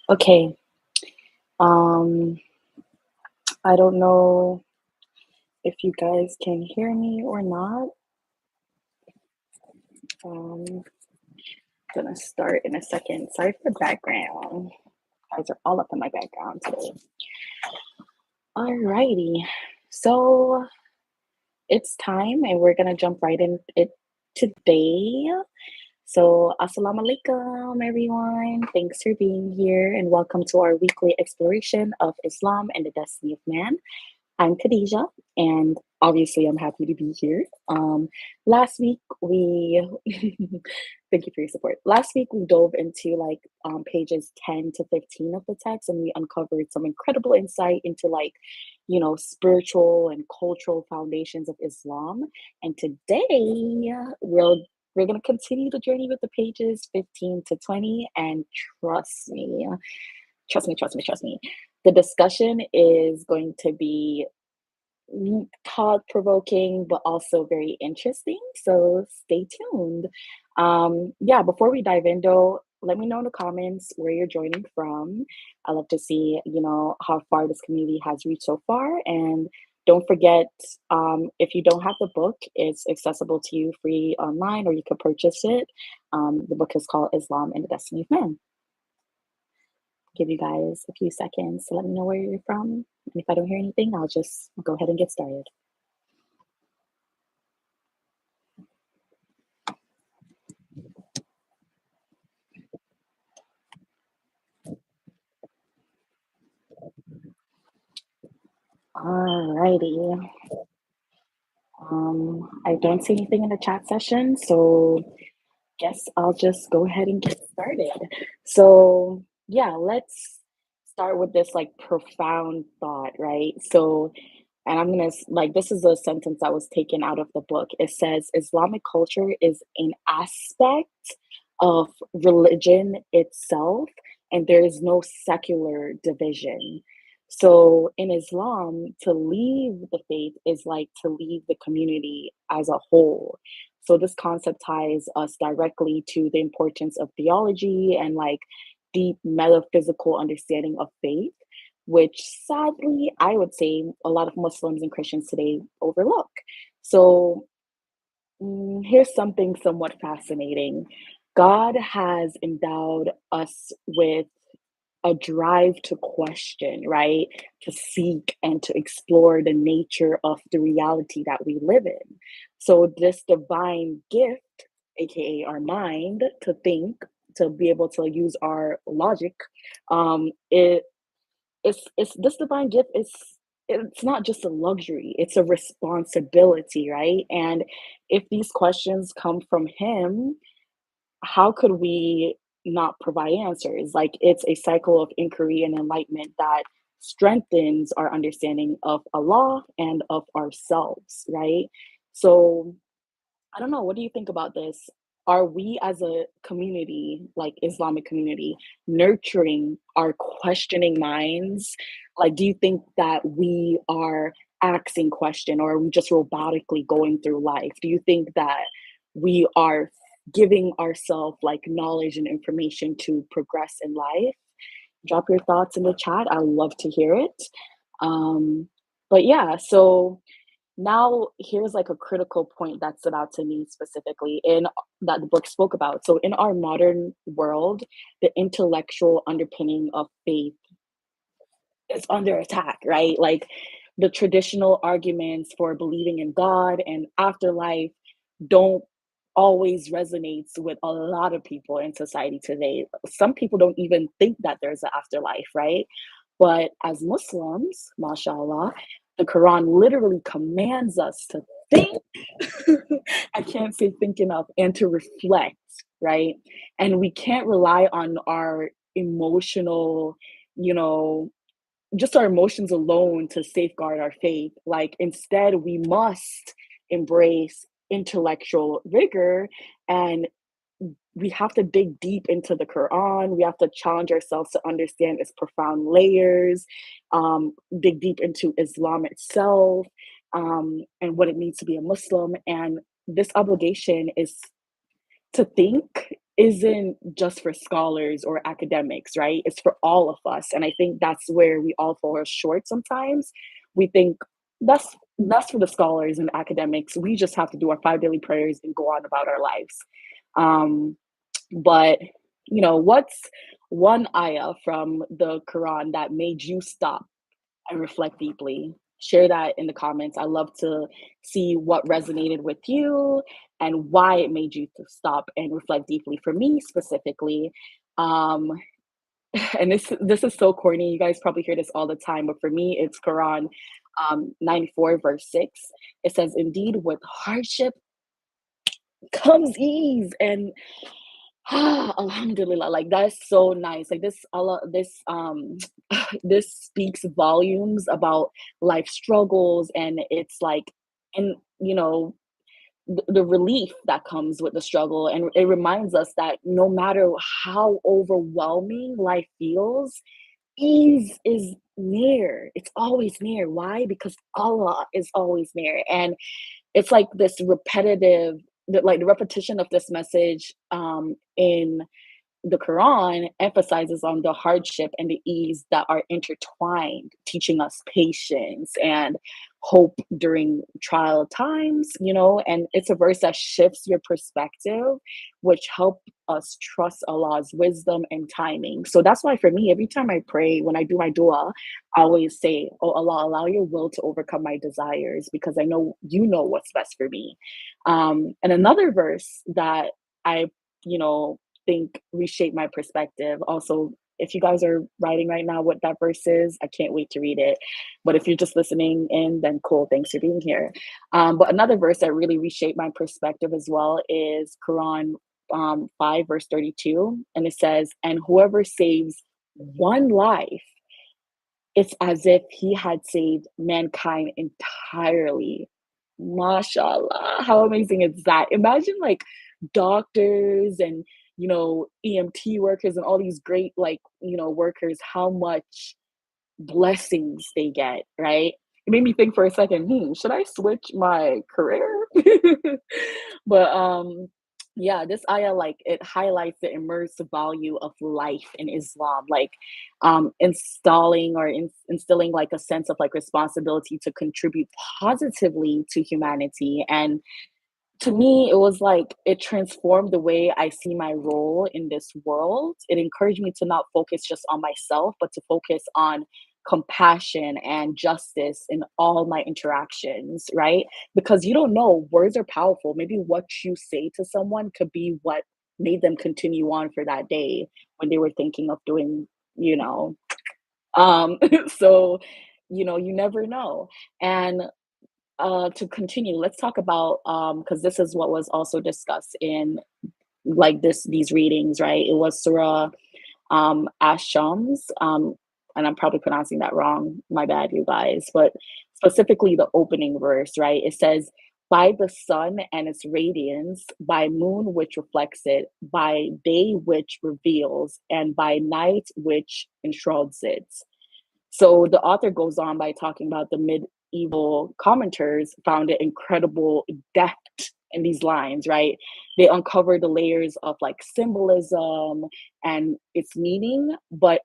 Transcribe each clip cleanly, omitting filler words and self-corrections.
Okay. Um, I don't know if you guys can hear me or not. Gonna start in a second. Sorry for the background. You guys are all up in my background today. Alrighty. So it's time and we're gonna jump right in it today. So assalamu alaikum everyone. Thanks for being here and welcome to our weekly exploration of Islam and the destiny of man. I'm Khadija, and obviously, I'm happy to be here. Last week we thank you for your support. Last week we dove into pages 10 to 15 of the text, and we uncovered some incredible insight into spiritual and cultural foundations of Islam. And today we're gonna continue the journey with the pages 15 to 20, and trust me, trust me. The discussion is going to be thought provoking, but also very interesting. So stay tuned. Yeah, before we dive in though, let me know in the comments where you're joining from. I love to see, how far this community has reached so far. And don't forget, if you don't have the book, it's accessible to you free online, or you could purchase it. The book is called Islam and the Destiny of Man. Give you guys a few seconds to let me know where you're from. And if I don't hear anything, I'll just go ahead and get started. Alrighty. I don't see anything in the chat session, so guess I'll just go ahead and get started. So yeah, let's start with this like profound thought, right? So, and I'm gonna this is a sentence that was taken out of the book. It says Islamic culture is an aspect of religion itself, and there is no secular division. So in Islam, to leave the faith is like to leave the community as a whole. So this concept ties us directly to the importance of theology and like deep metaphysical understanding of faith, which sadly I would say a lot of Muslims and Christians today overlook. So here's something somewhat fascinating. God has endowed us with a drive to question, right? To seek and to explore the nature of the reality that we live in. So, this divine gift, aka our mind, to think, to be able to use our logic, it's this divine gift is it's not just a luxury, it's a responsibility, right? And if these questions come from him, how could we not provide answers? Like it's a cycle of inquiry and enlightenment that strengthens our understanding of Allah and of ourselves, right? So I don't know, what do you think about this? Are we as a community, like Islamic community, nurturing our questioning minds? Like, do you think that we are asking question, or are we just robotically going through life? Do you think that we are giving ourselves like knowledge and information to progress in life? Drop your thoughts in the chat. I would love to hear it. Um, but yeah, so now here's like a critical point that stood out to me specifically in that the book spoke about. So in our modern world, the intellectual underpinning of faith is under attack, right? Like the traditional arguments for believing in God and afterlife don't always resonates with a lot of people in society today. Some people don't even think that there's an afterlife, right? But as Muslims, mashallah, the Quran literally commands us to think. I can't say think enough, and to reflect, right? And we can't rely on our emotional, you know, just our emotions alone to safeguard our faith. Like, instead, we must embrace intellectual rigor, and we have to dig deep into the Quran. We have to challenge ourselves to understand its profound layers, dig deep into Islam itself, and what it means to be a Muslim. And this obligation is to think isn't just for scholars or academics, right? It's for all of us. And I think that's where we all fall short sometimes. We think that's for the scholars and academics. We just have to do our five daily prayers and go on about our lives. Um, but what's one ayah from the Quran that made you stop and reflect deeply? Share that in the comments. I love to see what resonated with you and why it made you to stop and reflect deeply. For me specifically, um, and this is so corny. You guys probably hear this all the time, but for me, it's Quran 94 verse 6. It says, "Indeed, with hardship comes ease," and alhamdulillah, like that's so nice. Like this Allah, this speaks volumes about life struggles, and it's like, and the relief that comes with the struggle, and it reminds us that no matter how overwhelming life feels, ease is near. It's always near. Why? Because Allah is always near. And it's like this repetitive, like the repetition of this message in the Quran emphasizes on the hardship and the ease that are intertwined, teaching us patience and hope during trial times, and it's a verse that shifts your perspective, which help us trust Allah's wisdom and timing. So that's why for me, every time I pray, when I do my dua, I always say, "Oh Allah, allow your will to overcome my desires, because I know you know what's best for me." And another verse that I, you know, think reshaped my perspective. Also, if you guys are writing right now what that verse is, I can't wait to read it. But if you're just listening in, then cool, thanks for being here. But another verse that really reshaped my perspective as well is Quran 5, verse 32. And it says, "And whoever saves one life, it's as if he had saved mankind entirely." Mashallah, how amazing is that? Imagine like doctors and EMT workers and all these great like workers, how much blessings they get, right? It made me think for a second, should I switch my career? But yeah, this ayah, like, it highlights the immersive value of life in Islam, like instilling like a sense of like responsibility to contribute positively to humanity. And to me, it was like it transformed the way I see my role in this world. It encouraged me to not focus just on myself, but to focus on compassion and justice in all my interactions, right? Because you don't know, words are powerful. Maybe what you say to someone could be what made them continue on for that day when they were thinking of doing, you know. So, you never know. And to continue, let's talk about because this is what was also discussed in like these readings, right? It was Surah Ashams, and I'm probably pronouncing that wrong. My bad, you guys. But specifically the opening verse, right? It says, "By the sun and its radiance, by moon which reflects it, by day which reveals, and by night which enshrouds it." So the author goes on by talking about the medieval commenters found an incredible depth in these lines, right? They uncover the layers of like symbolism and its meaning, but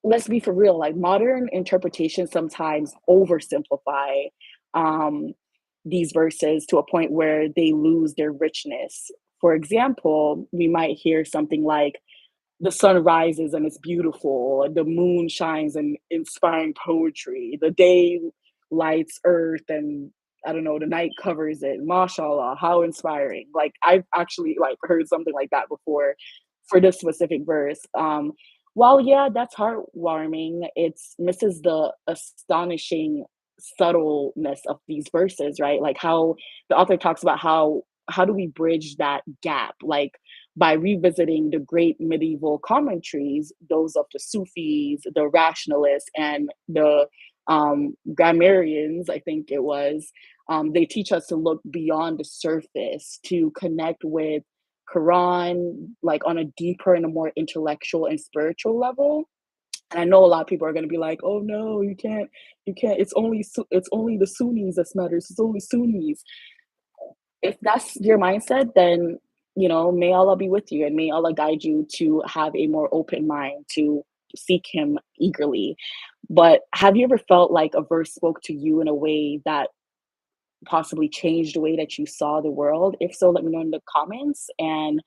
let's be for real, like modern interpretations sometimes oversimplify um, these verses to a point where they lose their richness. For example, we might hear something like, "The sun rises and it's beautiful. The moon shines and inspiring poetry. The day lights earth and I don't know, the night covers it. Mashallah, how inspiring." Like I've actually like heard something like that before for this specific verse. While yeah, that's heartwarming, it's misses the astonishing subtleness of these verses, right? Like how the author talks about how do we bridge that gap? Like by revisiting the great medieval commentaries, those of the Sufis, the rationalists, and the grammarians, I think it was. They teach us to look beyond the surface, to connect with Quran, like on a deeper and a more intellectual and spiritual level. And I know a lot of people are going to be like, "Oh no, you can't. It's only the Sunnis that matters. It's only Sunnis." If that's your mindset, then may Allah be with you and may Allah guide you to have a more open mind to seek Him eagerly. But have you ever felt like a verse spoke to you in a way that possibly changed the way that you saw the world? If so, let me know in the comments. And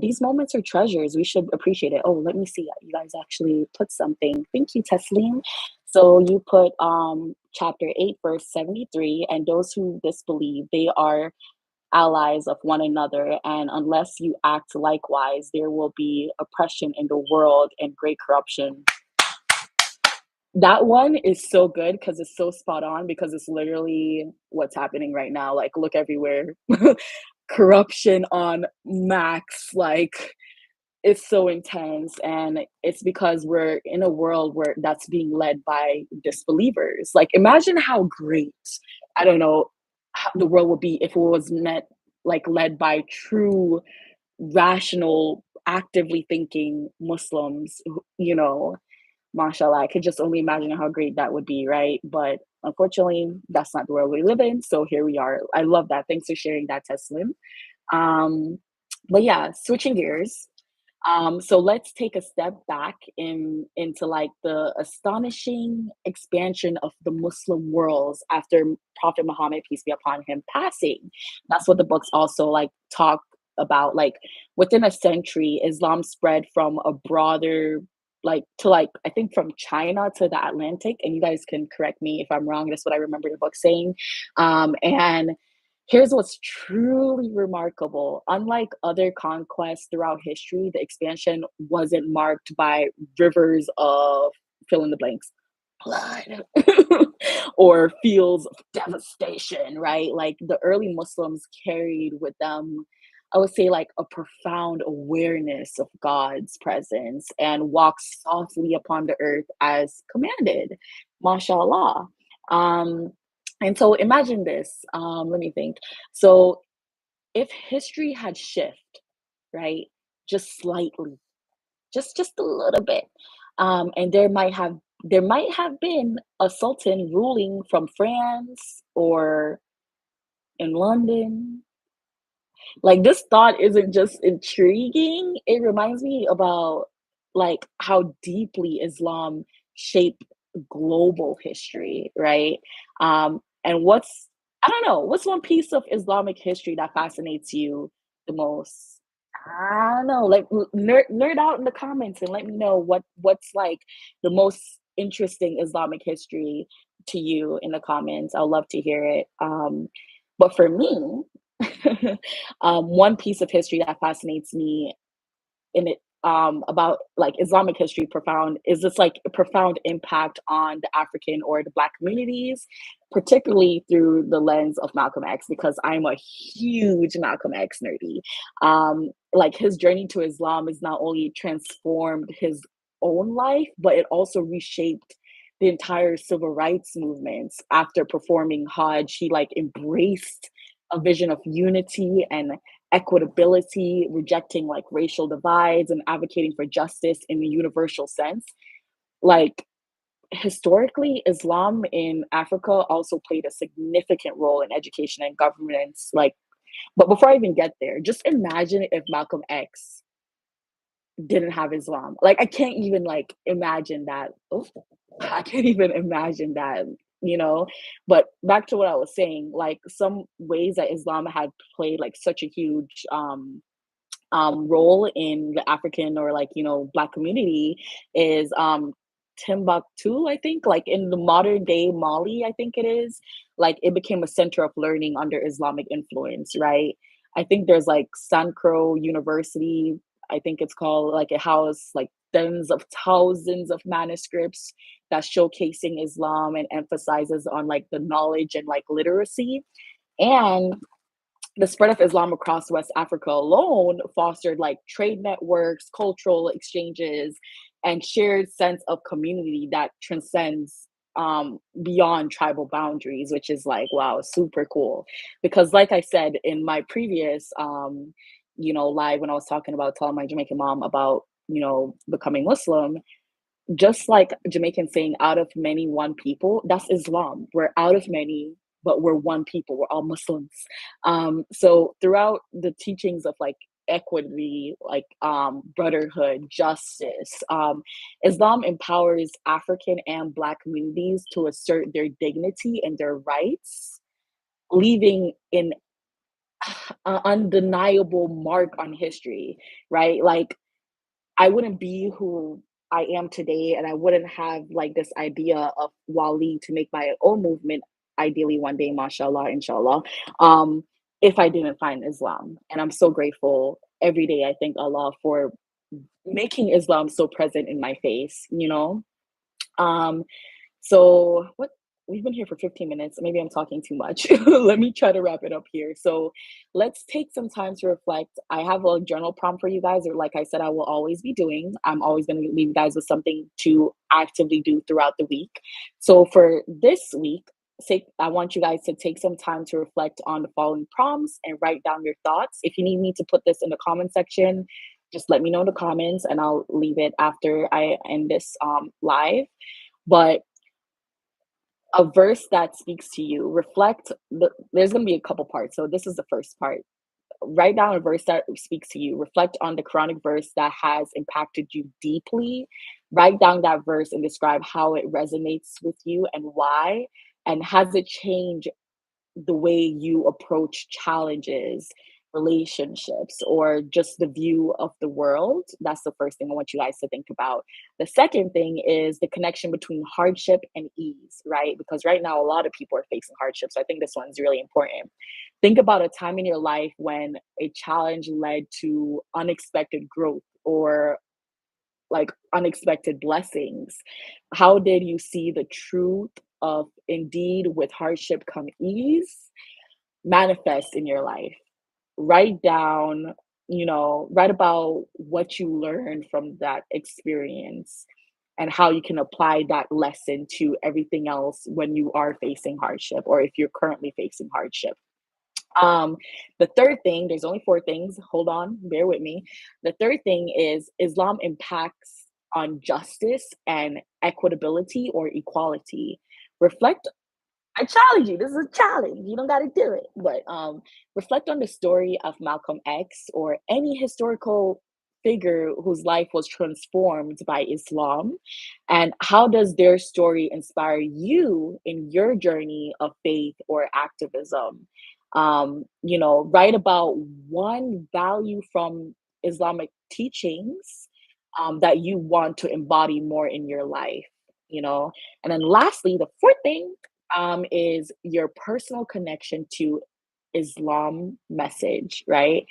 these moments are treasures. We should appreciate it. Oh, let me see. You guys actually put something. Thank you, Teslim. So you put chapter 8, verse 73, and those who disbelieve, they are allies of one another, and unless you act likewise, there will be oppression in the world and great corruption. That one is so good because it's so spot on because it's literally what's happening right now. Like, look everywhere. Corruption on max. Like, it's so intense. And it's because we're in a world where that's being led by disbelievers. Like, imagine how great, I don't know, how the world would be if it was led by true, rational, actively thinking Muslims, mashallah. I could just only imagine how great that would be, right? But unfortunately, that's not the world we live in. So here we are. I love that. Thanks for sharing that, Teslim. Um, but yeah, switching gears. So let's take a step back into like the astonishing expansion of the Muslim worlds after Prophet Muhammad, peace be upon him, passing. That's what the books also like talk about. Like within a century, Islam spread from a broader like I think from China to the Atlantic. And you guys can correct me if I'm wrong. That's what I remember the book saying. And here's what's truly remarkable. Unlike other conquests throughout history, the expansion wasn't marked by rivers of fill in the blanks, blood, or fields of devastation, right? Like the early Muslims carried with them, I would say, like a profound awareness of God's presence and walked softly upon the earth as commanded. MashaAllah. Um, and so imagine this. Let me think. So if history had shifted, right, just slightly, just a little bit, and there might have been a sultan ruling from France or in London. Like, this thought isn't just intriguing, it reminds me about, like, how deeply Islam shaped global history, right? And I don't know, what's one piece of Islamic history that fascinates you the most? I don't know, like, nerd out in the comments and let me know what's, like, the most interesting Islamic history to you in the comments. I'd love to hear it. But for me, one piece of history that fascinates me in it about like Islamic history profound is this like a profound impact on the African or the Black communities, particularly through the lens of Malcolm X, because I'm a huge Malcolm X nerdy. Like his journey to Islam has not only transformed his own life, but it also reshaped the entire civil rights movements. After performing Hajj, he like embraced a vision of unity and equitability, rejecting like racial divides and advocating for justice in the universal sense. Like historically, Islam in Africa also played a significant role in education and governance. Like, but before I even get there, just imagine if Malcolm X didn't have Islam. Like, I can't even like imagine that. Oh, I can't even imagine that, you know. But back to what I was saying, like some ways that Islam had played like such a huge role in the African or like Black community is Timbuktu. I think like in the modern day Mali, I think it is like it became a center of learning under Islamic influence, right? I think there's like Sankro University. I think it's called like it housed like tens of thousands of manuscripts that's showcasing Islam and emphasizes on like the knowledge and like literacy. And the spread of Islam across West Africa alone fostered like trade networks, cultural exchanges, and shared sense of community that transcends beyond tribal boundaries, which is like, wow, super cool. Because, like I said in my previous, live when I was talking about telling my Jamaican mom about, becoming Muslim, just like Jamaicans saying out of many, one people, that's Islam. We're out of many, but we're one people, we're all Muslims. So throughout the teachings of like equity, like brotherhood, justice, Islam empowers African and Black communities to assert their dignity and their rights, leaving an undeniable mark on history, right? Like I wouldn't be who I am today, and I wouldn't have like this idea of Wali to make my own movement, ideally one day, mashallah, inshallah, um, if I didn't find Islam. And I'm so grateful every day. I thank Allah for making Islam so present in my face, you know? Um, so what we've been here for 15 minutes. Maybe I'm talking too much. Let me try to wrap it up here. So let's take some time to reflect. I have a journal prompt for you guys, or like I said, I will always be doing. I'm always going to leave you guys with something to actively do throughout the week. So for this week, say I want you guys to take some time to reflect on the following prompts and write down your thoughts. If you need me to put this in the comment section, just let me know in the comments and I'll leave it after I end this live. But a verse that speaks to you, there's going to be a couple parts, so this is the first part. Write down a verse that speaks to you, reflect on the Quranic verse that has impacted you deeply, write down that verse and describe how it resonates with you and why, and has it changed the way you approach challenges, relationships, or just the view of the world. That's the first thing I want you guys to think about. The second thing is the connection between hardship and ease, right? Because right now, a lot of people are facing hardship. So I think this one's really important. Think about a time in your life when a challenge led to unexpected growth or like unexpected blessings. How did you see the truth of indeed with hardship come ease manifest in your life? Write down, write about what you learned from that experience and how you can apply that lesson to everything else when you are facing hardship or if you're currently facing hardship. Um, the third thing, there's only four things. Hold on, bear with me. The third thing is Islam impacts on justice and equitability or equality. Reflect I challenge you. This is a challenge. You don't got to do it. But reflect on the story of Malcolm X or any historical figure whose life was transformed by Islam. And how does their story inspire you in your journey of faith or activism? Write about one value from Islamic teachings that you want to embody more in your life, you know? And then lastly, the fourth thing is your personal connection to Islam message, right?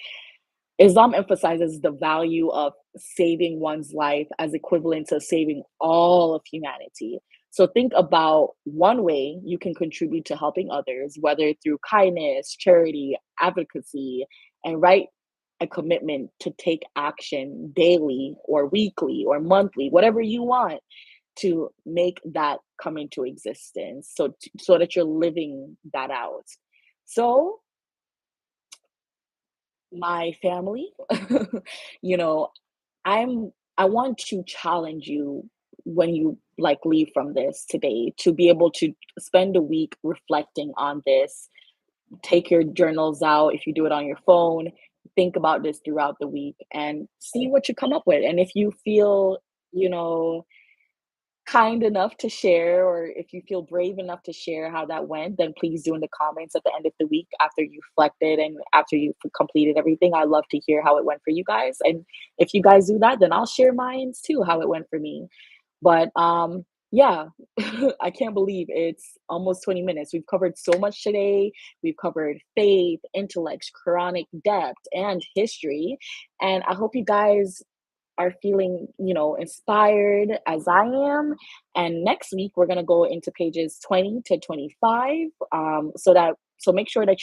Islam emphasizes the value of saving one's life as equivalent to saving all of humanity. So think about one way you can contribute to helping others, whether through kindness, charity, advocacy, and write a commitment to take action daily or weekly or monthly, whatever you want to make that come into existence so that you're living that out. So my family, you know, I want to challenge you when you like leave from this today to be able to spend a week reflecting on this. Take your journals out if you do it on your phone. Think about this throughout the week and see what you come up with. And if you feel, you know, kind enough to share, or if you feel brave enough to share how that went, then please do in the comments at the end of the week after you reflected and after you've completed everything. I love to hear how it went for you guys. And if you guys do that, then I'll share mine too, how it went for me. But yeah, I can't believe it's almost 20 minutes. We've covered so much today. We've covered faith, intellect, Quranic depth, and history. And I hope you guys are feeling, inspired as I am. And next week we're gonna go into pages 20 to 25. So make sure that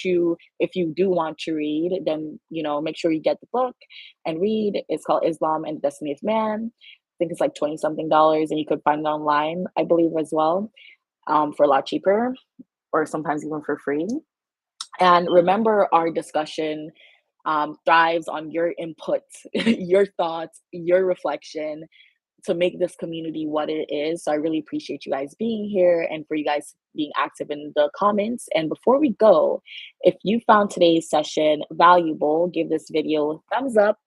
if you do want to read, then make sure you get the book and read. It's called Islam and the Destiny of Man. I think it's like 20 something dollars, and you could find it online, I believe, as well, for a lot cheaper, or sometimes even for free. And remember, our discussion thrives on your input, your thoughts, your reflection. to make this community what it is. So I really appreciate you guys being here and for you guys being active in the comments. And before we go, if you found today's session valuable, give this video a thumbs up,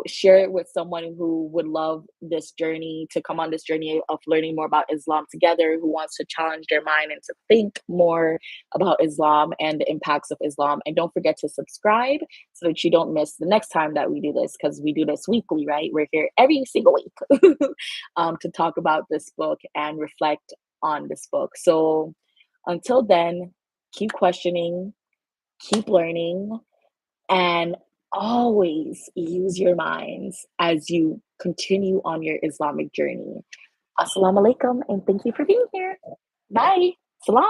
share it with someone who would love this journey, to come on this journey of learning more about Islam together, who wants to challenge their mind and to think more about Islam and the impacts of Islam. And don't forget to subscribe so that you don't miss the next time that we do this, because we do this weekly, right? We're here every single week to talk about this book and reflect on this book. So until then, keep questioning, keep learning, and always use your minds as you continue on your Islamic journey. Assalamu alaikum, and thank you for being here. Bye. Salam.